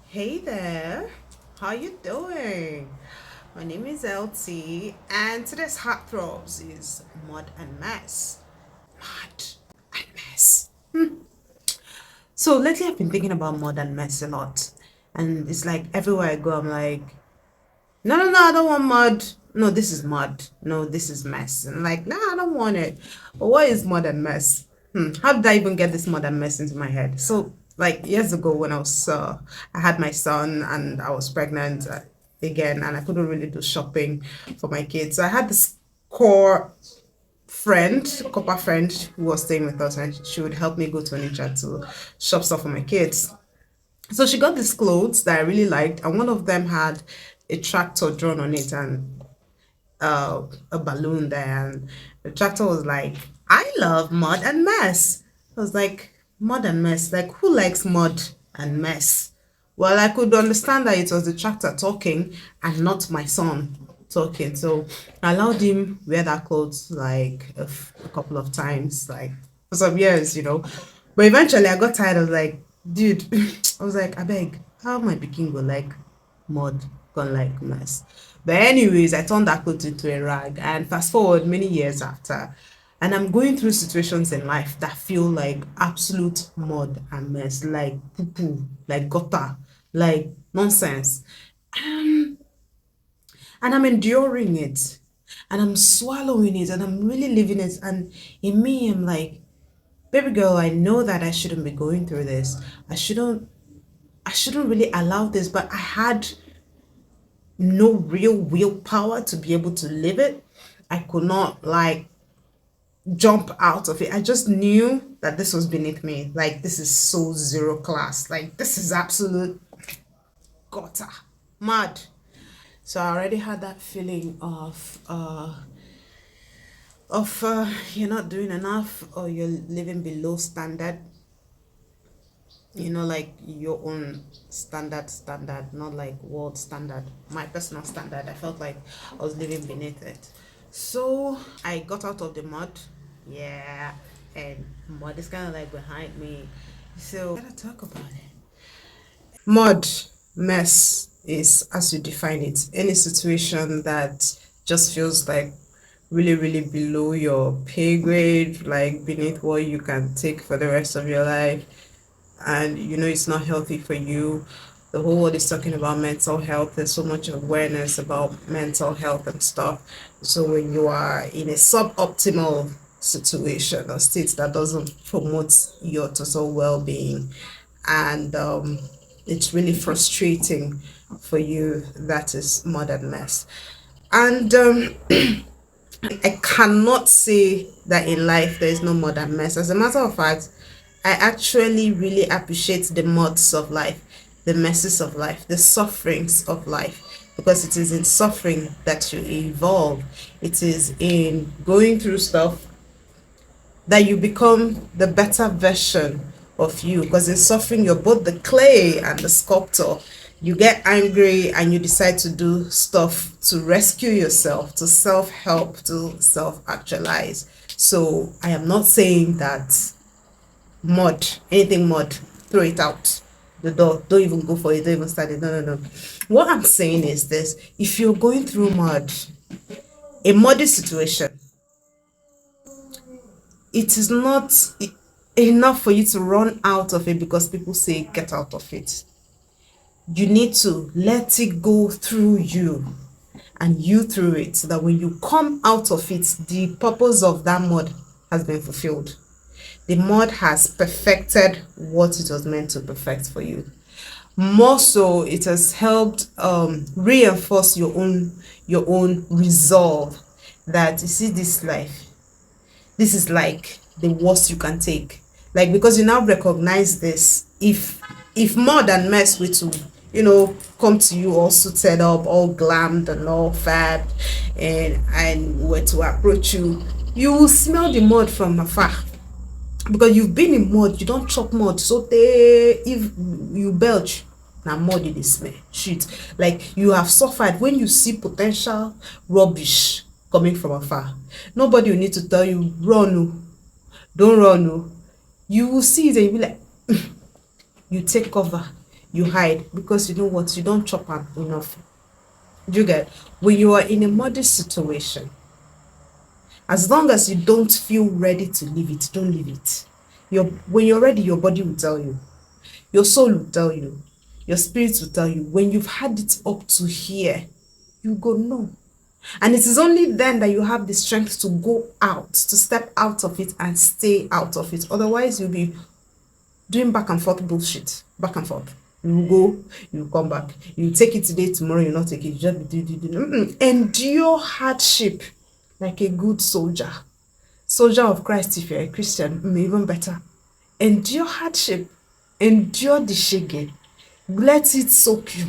Hey there, how you doing? My name is LT, and today's Hot Throbs is Mud and Mess. Mud and Mess. So lately I've been thinking about mud and mess a lot. And it's like everywhere I go, I'm like, no, no, no, I don't want mud. No, this is mud. No, this is mess. And I'm like, nah, I don't want it. But what is mud and mess? How did I even get this mud and mess into my head? So, like years ago, when I had my son and I was pregnant again, and I couldn't really do shopping for my kids. So I had this core copper friend who was staying with us, and she would help me go to Onitsha to shop stuff for my kids. So she got these clothes that I really liked, and one of them had a tractor drawn on it and a balloon there. And the tractor was like, I love mud and mess. I was like, mud and mess? Like, who likes mud and mess? Well, I could understand that it was the tractor talking and not my son talking. So I allowed him wear that clothes like a couple of times, like for some years. But eventually I got tired. I was like, dude, I was like, I beg, how my pikin go like mud, gone like mess. But anyways, I turned that clothes into a rag, and fast forward many years after, and I'm going through situations in life that feel like absolute mud and mess, like poo poo, like gutter, like nonsense. And I'm enduring it, and I'm swallowing it, and I'm really living it. And in me, I'm like, baby girl, I know that I shouldn't be going through this. I shouldn't really allow this, but I had no real willpower to be able to live it. I could not like jump out of it. I just knew that this was beneath me. Like, this is so zero class. Like, this is absolute gutter, mad. So I already had that feeling of you're not doing enough, or you're living below standard. Like your own standard, not like world standard, my personal standard. I felt like I was living beneath it. So I got out of the mud. Yeah. And mud is kind of like behind me. So I gotta talk about it. Mud, mess, is as you define it, any situation that just feels like really, really below your pay grade, like beneath what you can take for the rest of your life, and it's not healthy for you. The whole world is talking about mental health. There's so much awareness about mental health and stuff. So when you are in a suboptimal situation or state that doesn't promote your total well-being, and it's really frustrating for you, that is modern mess. And I cannot say that in life there is no modern mess. As a matter of fact, I actually really appreciate the mods of life, the messes of life, the sufferings of life, because it is in suffering that you evolve. It is in going through stuff that you become the better version of you, because in suffering you're both the clay and the sculptor. You get angry and you decide to do stuff to rescue yourself, to self-help, to self-actualize. So I am not saying that mud, anything mud, throw it out the door. Don't even go for it. Don't even start it. No, no, no. What I'm saying is this: if you're going through mud, a muddy situation, it is not enough for you to run out of it because people say get out of it. You need to let it go through you, and you through it, so that when you come out of it, the purpose of that mud has been fulfilled. The mud has perfected what it was meant to perfect for you. More so, it has helped reinforce your own resolve, that you see, this life, this is like the worst you can take. Like, because you now recognize this. If more than mess with to come to you all suited up, all glammed and all fab, and were to approach you, you will smell the mud from afar, because you've been in mud. You don't chop mud, so if you belch, now mud in the smell shit. Like, you have suffered. When you see potential rubbish coming from afar, nobody will need to tell you run, oh, don't run, oh. You will see it and you'll be like, you take cover, you hide because you know what, you don't chop am enough. Do you get? When you are in a modest situation, as long as you don't feel ready to leave it, don't leave it. When you're ready, your body will tell you, your soul will tell you, your spirit will tell you. When you've had it up to here, you go no. And it is only then that you have the strength to go out, to step out of it and stay out of it. Otherwise, you'll be doing back and forth bullshit. Back and forth. You go, you come back. You take it today, tomorrow you not take it. You just do. Endure hardship like a good soldier. Soldier of Christ, if you're a Christian, even better. Endure hardship. Endure the shege. Let it soak you.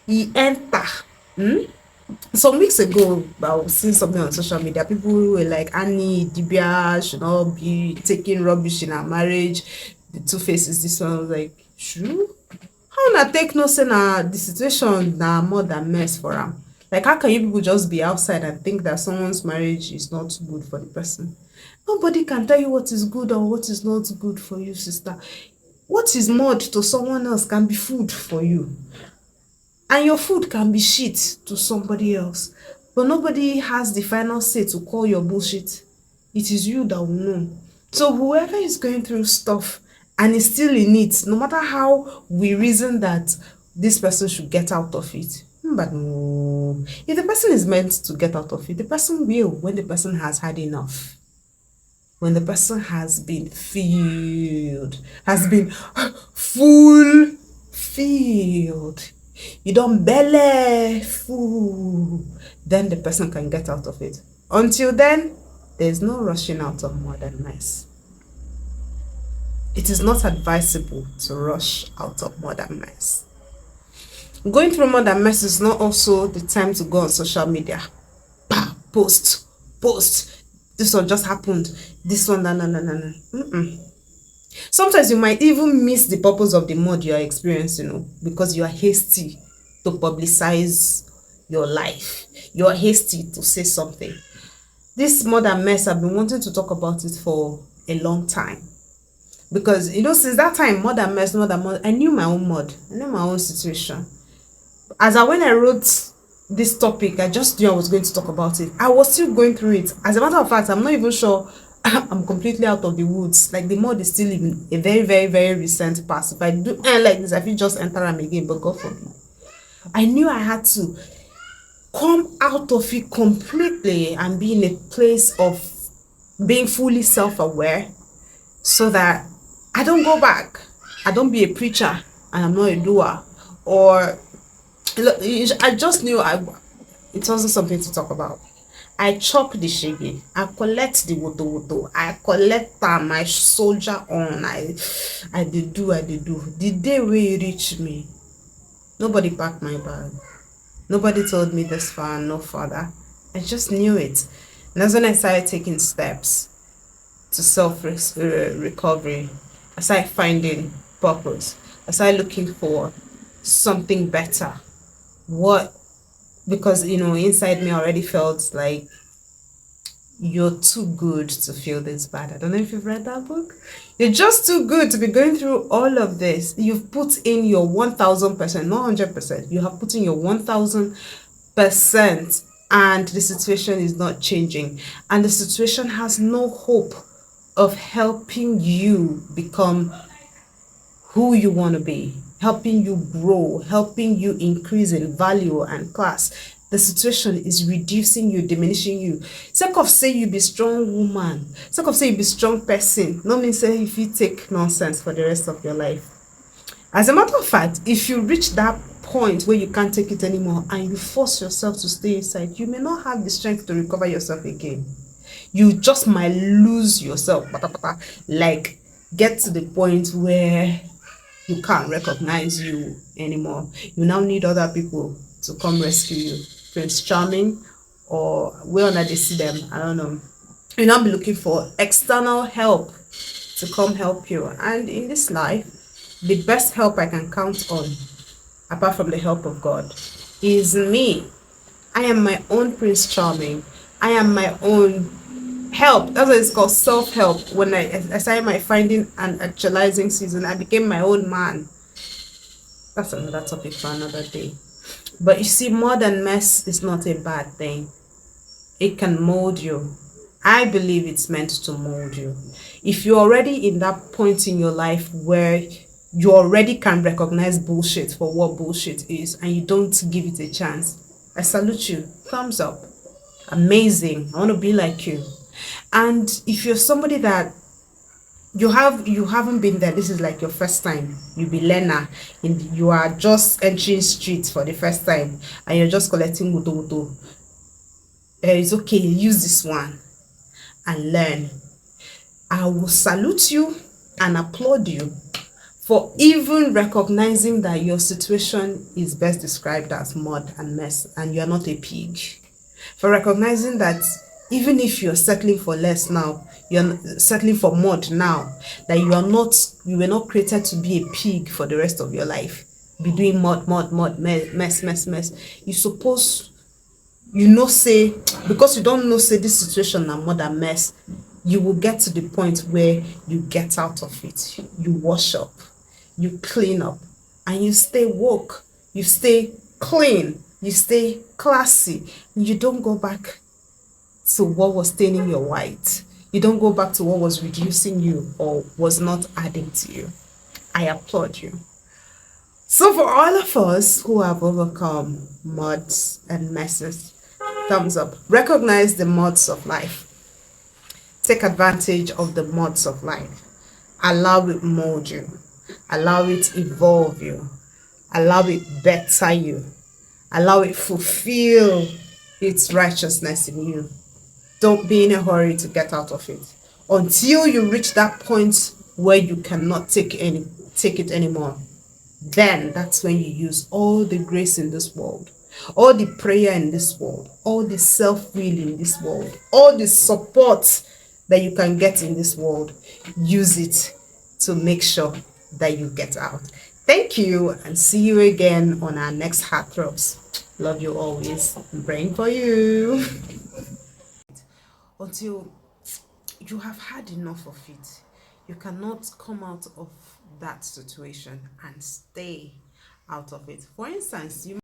He enter. Some weeks ago, I was seeing something on social media. People were like, Annie Dibia should not be taking rubbish in her marriage. The two faces, this one. I was like, true? How na take no say na the situation na more than mess for am? Like, how can you people just be outside and think that someone's marriage is not good for the person? Nobody can tell you what is good or what is not good for you, sister. What is mud to someone else can be food for you. And your food can be shit to somebody else. But nobody has the final say to call your bullshit. It is you that will know. So whoever is going through stuff and is still in it, no matter how we reason that this person should get out of it, but no. If the person is meant to get out of it, the person will when the person has had enough. When the person has been filled, has been fulfilled. You don't belly full, then the person can get out of it. Until then, there's no rushing out of modern mess. It is not advisable to rush out of modern mess. Going through modern mess is not also the time to go on social media. Bah, post. This one just happened. This one, no. Sometimes you might even miss the purpose of the mode you are experiencing, because you are hasty to publicize your life. You are hasty to say something. This modern mess, I've been wanting to talk about it for a long time. Because, since that time, modern mess, I knew my own mod. I knew my own situation. When I wrote this topic, I just knew I was going to talk about it. I was still going through it. As a matter of fact, I'm not even sure I'm completely out of the woods. Like, the mod is still in a very, very, very recent past. If I do like this, I feel just enter them again, but God forbid. I knew I had to come out of it completely and be in a place of being fully self-aware so that I don't go back. I don't be a preacher and I'm not a doer. Or I just knew it wasn't something to talk about. I chop the shege. I collect the woto. I collect my soldier on. I did do. The day we reach me, nobody packed my bag. Nobody told me this far, no further. I just knew it. And that's when I started taking steps to self-recovery. I started finding purpose. I started looking for something better. Because, inside me I already felt like you're too good to feel this bad. I don't know if you've read that book. You're just too good to be going through all of this. You've put in your 1000%, not 100%. You have put in your 1000%, and the situation is not changing. And the situation has no hope of helping you become who you want to be, helping you grow, helping you increase in value and class. The situation is reducing you, diminishing you. Sake of say you be strong woman, sake of say you be strong person, no mean say if you take nonsense for the rest of your life. As a matter of fact, if you reach that point where you can't take it anymore and you force yourself to stay inside, you may not have the strength to recover yourself again. You just might lose yourself, like get to the point where you can't recognize you anymore. You now need other people to come rescue you. Prince Charming, or where they see them, I don't know. You now be looking for external help to come help you. And in this life, the best help I can count on, apart from the help of God, is me. I am my own Prince Charming. I am my own help. That's what it's called, self-help. When I started my finding and actualizing season, I became my own man. That's another topic for another day. But you see, more than mess is not a bad thing. It can mold you. I believe it's meant to mold you. If you're already in that point in your life where you already can recognize bullshit for what bullshit is and you don't give it a chance, I salute you. Thumbs up. Amazing. I want to be like you. And if you're somebody that you haven't been there, this is like your first time, you be learner, you are just entering streets for the first time and you're just collecting wuto wuto, it's okay, use this one and learn. I will salute you and applaud you for even recognizing that your situation is best described as mud and mess and you're not a pig. For recognizing that even if you're settling for less now, you're settling for mud now, that you were not created to be a pig for the rest of your life. Be doing mud, mess. You suppose say, because you don't know say this situation na more than mess, you will get to the point where you get out of it, you wash up, you clean up, and you stay woke, you stay clean, you stay classy, you don't go back to what was staining your white, you don't go back to what was reducing you or was not adding to you. I applaud you. So for all of us who have overcome muds and messes, thumbs up. Recognize the mods of life. Take advantage of the mods of life. Allow it mold you. Allow it evolve you. Allow it better you. Allow it fulfill its righteousness in you. Don't be in a hurry to get out of it until you reach that point where you cannot take it anymore. Then that's when you use all the grace in this world, all the prayer in this world, all the self-will in this world, all the support that you can get in this world. Use it to make sure that you get out. Thank you and see you again on our next Heartthrobs. Love you always. I'm praying for you. Until you have had enough of it, you cannot come out of that situation and stay out of it. For instance, you